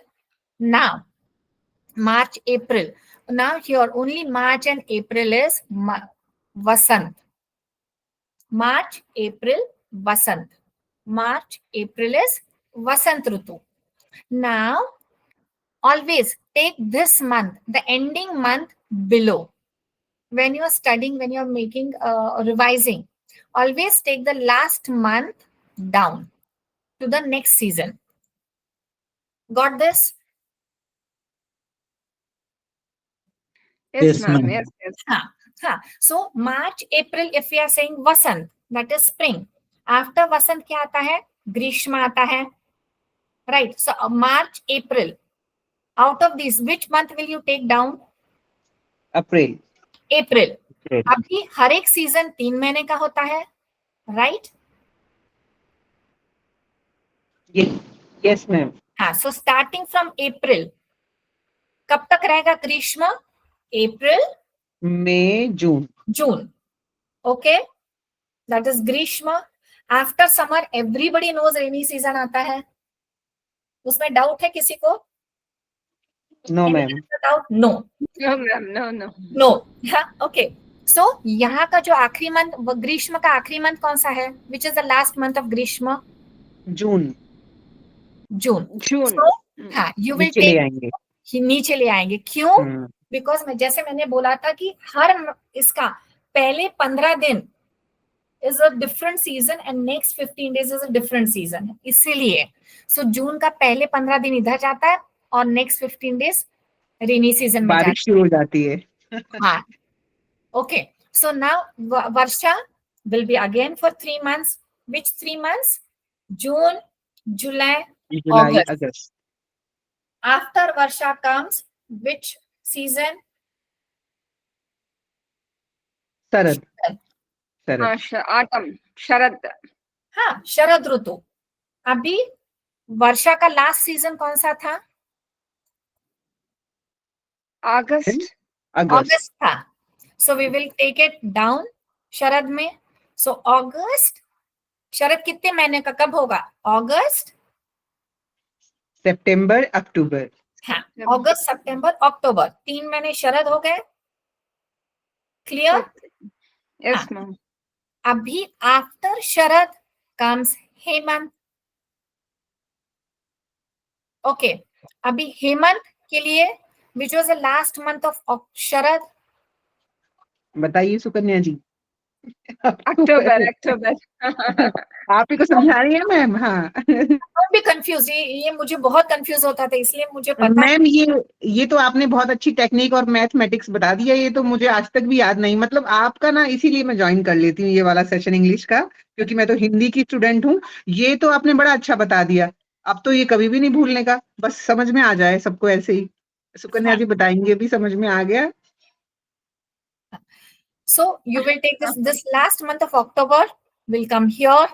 Now, March, April. Now here only March and April is Vasant. March, April, Vasant. March, April is Vasant Ritu. Now, always take this month, the ending month below. When you are studying, when you are making, revising, always take the last month down to the next season. Got this? Yes, ma'am. Yes. So March, April, if we are saying Vasant, that is spring. After Vasant क्या आता है? Grishma आता है. Right. So March, April. Out of these, which month will you take down? April. April. अभी हर एक season 3 महीने का होता है. Right? Yes, ma'am. So starting from April, कब तक रहेगा ग्रीष्म? April, May, June. June. Okay, that is Grishma. After summer, everybody knows rainy season आता है. उसमें डाउट है किसी को? No ma'am. Doubt? No. No, ma'am. No, no. No. हाँ, ओके. सो यहाँ का जो आखिरी मंथ, ग्रीष्म का आखिरी मंथ कौन सा है? Which is the last month of ग्रीष्म? जून. जून. June. So, हाँ, you will नीचे ले take, आएंगे. नीचे ले आएंगे. क्यों? बिकॉज जैसे मैंने बोला था कि हर इसका पहले 15 दिन is a different season and next 15 days is a different season. इसीलिए सो जून का पहले 15 दिन इधर जाता है और नेक्स्ट 15 डेज रेनी सीजन में जाता बारिश शुरू हो जाती है. है. हाँ, okay. So now Varsha will be again for 3 months. Which 3 months? June, July, July, August. August. After Varsha comes which season? Sharad. Sharad. Autumn. Sharad. हाँ, शरद ऋतु. अभी वर्षा का लास्ट सीजन कौन सा था? August. अगस्त. अगस्त था. So we will take it down शरद में. So अगस्त, शरद कितने महीने का कब होगा? अगस्त, सितंबर, अक्टूबर. हाँ, अगस्त, सितंबर, अक्टूबर, 3 महीने शरद हो गए. क्लियर? Yes, ma'am. अभी after Sharad comes Hemant. Okay, अभी हेमंत के लिए which was the last month of Sharad? बताइए सुकन्या जी. October. October. आप ही को समझा रही है मैम. हाँ. भी कंफ्यूज, ये मुझे बहुत कंफ्यूज होता था, इसलिए मुझे पता है. मैम ये तो आपने बहुत अच्छी टेक्निक और मैथमेटिक्स बता दिया. ये तो मुझे आज तक भी याद नहीं. मतलब आपका ना इसीलिए मैं ज्वाइन कर लेती हूँ ये वाला सेशन इंग्लिश का, क्योंकि मैं तो हिंदी की स्टूडेंट हूँ. ये तो आपने बड़ा अच्छा बता दिया. अब तो ये कभी भी नहीं भूलने का, बस समझ में आ जाए सबको ऐसे ही. सुकन्या जी बताएंगे भी, समझ में आ गया. So you will take this last month of October will come here.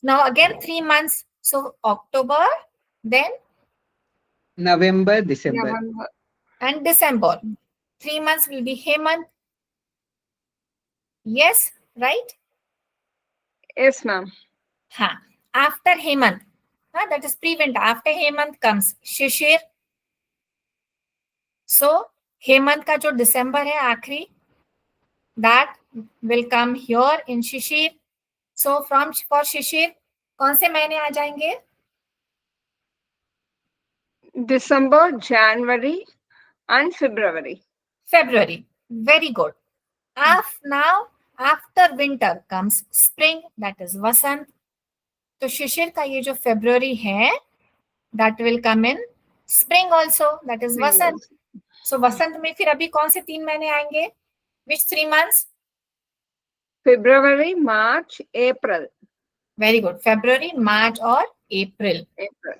Now again 3 months. So October, then November, December. November. and December. 3 months will be Hemant. Yes, right? Yes, ma'am. हाँ, after Hemant, that is pre-winter. After Hemant comes Shishir. So Hemant का जो December है आखिरी, that will come here in Shishir. So from for Shishir कौन से महीने आ जाएंगे? December, January, and February. February. Very good. Now after winter comes spring, that is Vasant. तो शिशिर का ये जो February है, that will come in spring also, that is Vasant. So वसंत में फिर अभी कौन से 3 महीने आएंगे? Which 3 months? February, March, April. Very good. February, March और April. April.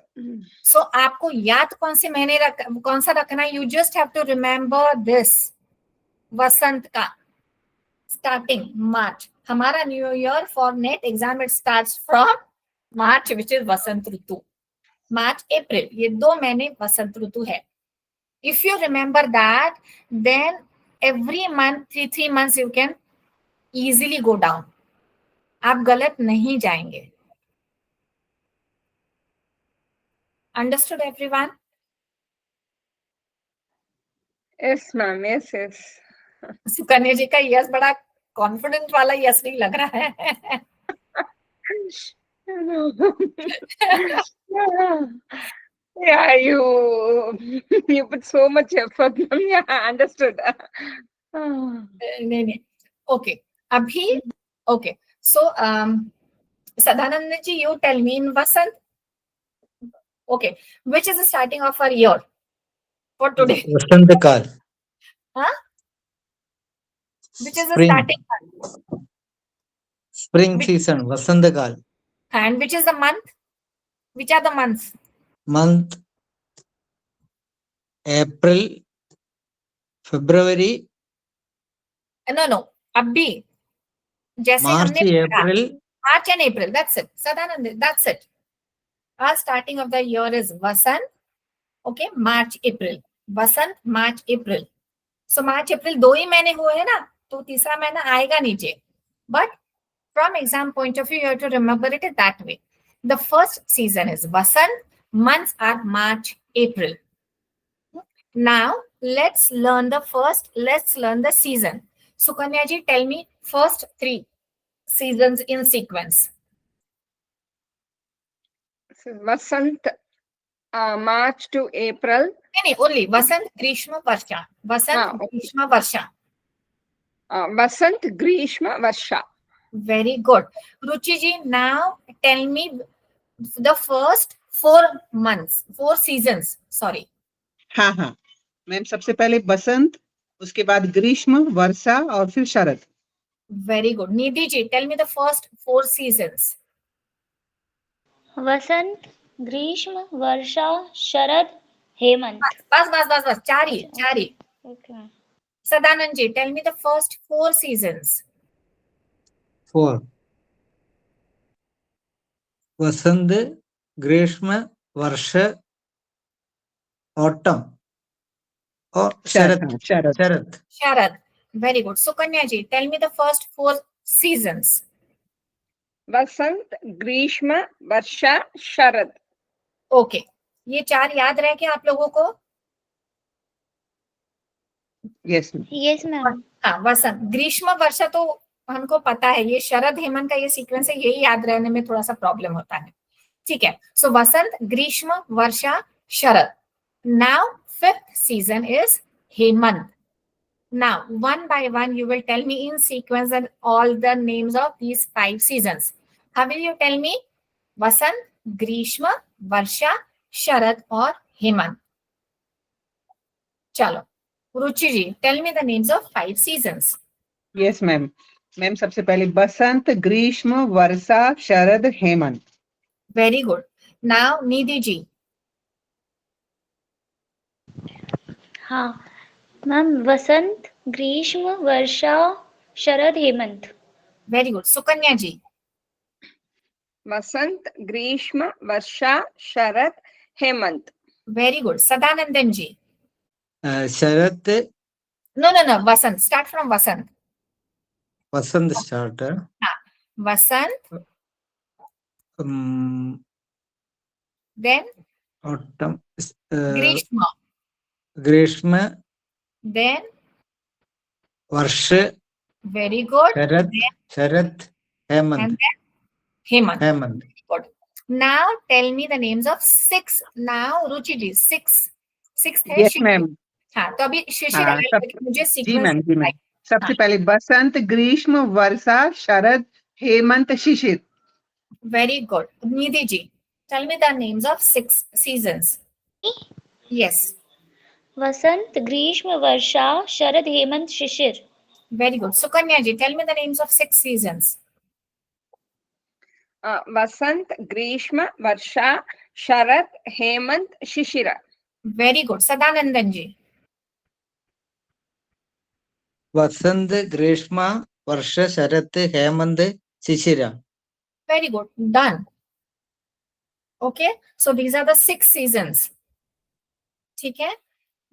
So आपको याद कौन से महीने कौन सा रखना है? You just have to remember this. वसंत का starting March. हमारा new year for NET exam it starts from March, which is Vasant ritu. मार्च, अप्रैल, ये 2 महीने वसंत ऋतु है. If you remember that, then every month 3 months you can easily go down. आप गलत नहीं जाएंगे. Understood everyone? Yes, ma'am. Yes, yes. Sukanya ji का यस बड़ा कॉन्फिडेंट वाला यस नहीं लग रहा है. Yeah, you put so much effort, ma'am. Yeah, understood. नहीं, ओके. अभी okay. So Sadanand ji, you tell me in Vasant. Okay, which is the starting of our year for today? Vasant kaal. हाँ, which is the Spring. Starting Spring season, Vasant kaal. And which is the month? Which are the months? Month April, February, no, अभी जैसे March, हमने April, March and April, that's it. Sadanand, that's it. Our starting of the year is Vasant. Okay, मार्च अप्रैल. वसंत, मार्च, अप्रैल. सो मार्च अप्रैल 2 ही महीने हुए हैं ना, तो तीसरा महीना आएगा नीचे. But from exam point of view, you have to remember it that way. The first season is Vasant. Months are March, April. Now let's learn the season. Sukanya ji, tell me first 3 seasons in sequence. So Vasant, March to April. नहीं, only Vasant, Grishma, Varsha. Vasant, Okay. Grishma, Varsha. Vasant, Grishma, Varsha. Very good. Ruchi ji, now tell me the first 4 seasons. Sorry. हाँ हाँ ma'am, सबसे पहले बसंत, उसके बाद ग्रीष्म, वर्षा और फिर शरद. Very good. Nidhi ji, tell me the first 4 seasons. वसंत, ग्रीष्म, वर्षा, शरद, हेमंत. बस. चार ही. Okay. Sadanand ji, tell me the first 4 seasons. 4. वसंत, ग्रीष्म, वर्ष, ऑटम और शरद. Sharad. Very good. Sukanya ji, tell me the first 4 seasons. Vasant, Grishma, Varsha, Sharad. Okay. ये 4 याद रह के आप लोगों को? Yes Yes, ma'am. हाँ, वसंत, ग्रीष्म, वर्षा तो हमको पता है. ये शरद हेमंत का ये सीक्वेंस है, यही याद रहने में थोड़ा सा प्रॉब्लम होता है. ठीक है. सो वसंत, ग्रीष्म, वर्षा, Sharad. Now 5th season is Hemant. Now, one by one, you will tell me in sequence and all the names of these 5 seasons. How will you tell me? Vasant, Grishma, Varsha, Sharad or Hemant. Chalo. Ruchi ji, tell me the names of 5 seasons. Yes ma'am. Ma'am सबसे पहले बसंत, ग्रीष्म, वर्षा, शरद, हेमंत. Very good. Now, Nidhi ji. हाँ ma'am, वसंत, ग्रीष्म, वर्षा, शरद, हेमंत. Very good. Sukanya ji. Vasant, Grishma, Varsha, Sharad, Hemant. Very good. Sadanandan ji. Sharad, No. Vasant. Start from Vasant. Vasant start. Vasant. Then autumn, Grishma. ग्रीष्म, Then वर्ष, very good. Sharad, Hemant. And then Hemant. Good. Now tell me the names of 6. Now Ruchi ji, 6. 6th है yes शिशिर. Ma'am. हाँ, तो अभी शिशिर हाँ, आएगा, सब- मुझे जी सीक्वेंस मैम, जी मैम. सबसे पहले बसंत, ग्रीष्म, वर्षा, शरद, हेमंत, शिशिर. Very good. Nidhi ji, tell me the names of 6 seasons. Yes. वसंत, ग्रीष्म, वर्षा, शरद, हेमंत, शिशिर. Very good. Sukanya ji, tell me the names of 6 seasons. Vasant, Grishma, Varsha, Sharad, Hemant, Shishira. Very good. Sadanandan ji. वसंत, ग्रीष्म, वर्ष, शरद, हेमंत, शिशिर. Very good. Done. Okay. So these are the 6 seasons. ठीक है.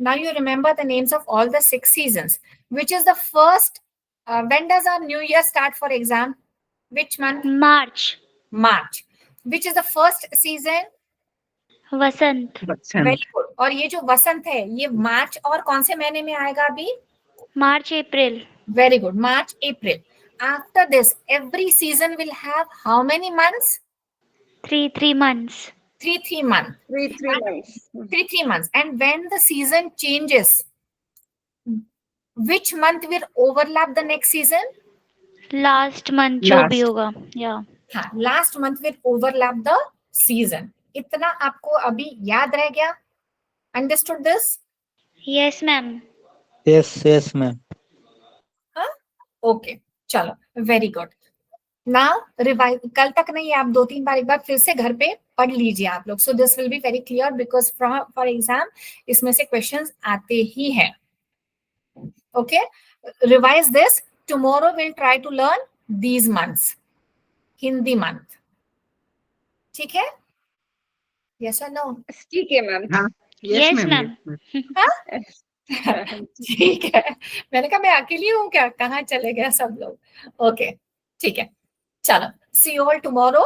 Now you remember the names of all the 6 seasons. Which is the first? When does our new year start for exam? Which month? March. March. Which is the first season? Vasant. Very good. और ये जो वसंत है, ये मार्च और कौन से महीने में आएगा अभी? मार्च, अप्रैल. Very good. March, April. After this, every season will have how many months? 3 months. 3 months. 3 months. 3 months. And when the season changes, which month will overlap the next season? Last month जो भी होगा. या हाँ, last month will overlap the season. इतना आपको अभी याद रह गया? Understood this? Yes ma'am. Yes ma'am. Okay, चलो, वेरी गुड. नाउ रिवाइज, कल तक नहीं, आप 2-3 बार एक बार फिर से घर पे पढ़ लीजिए आप लोग. So this will be very clear because for exam इसमें से क्वेश्चंस आते ही हैं. Okay, revise this. Tomorrow will try to learn these months, Hindi month. ठीक है? यस और नो? ठीक है मैम. हाँ, Yes, yes ma'am. ma'am. ठीक है, मैंने कहा मैं अकेली हूँ क्या, कहाँ चले गए सब लोग। ओके ठीक है, चलो सी यू ऑल टुमारो।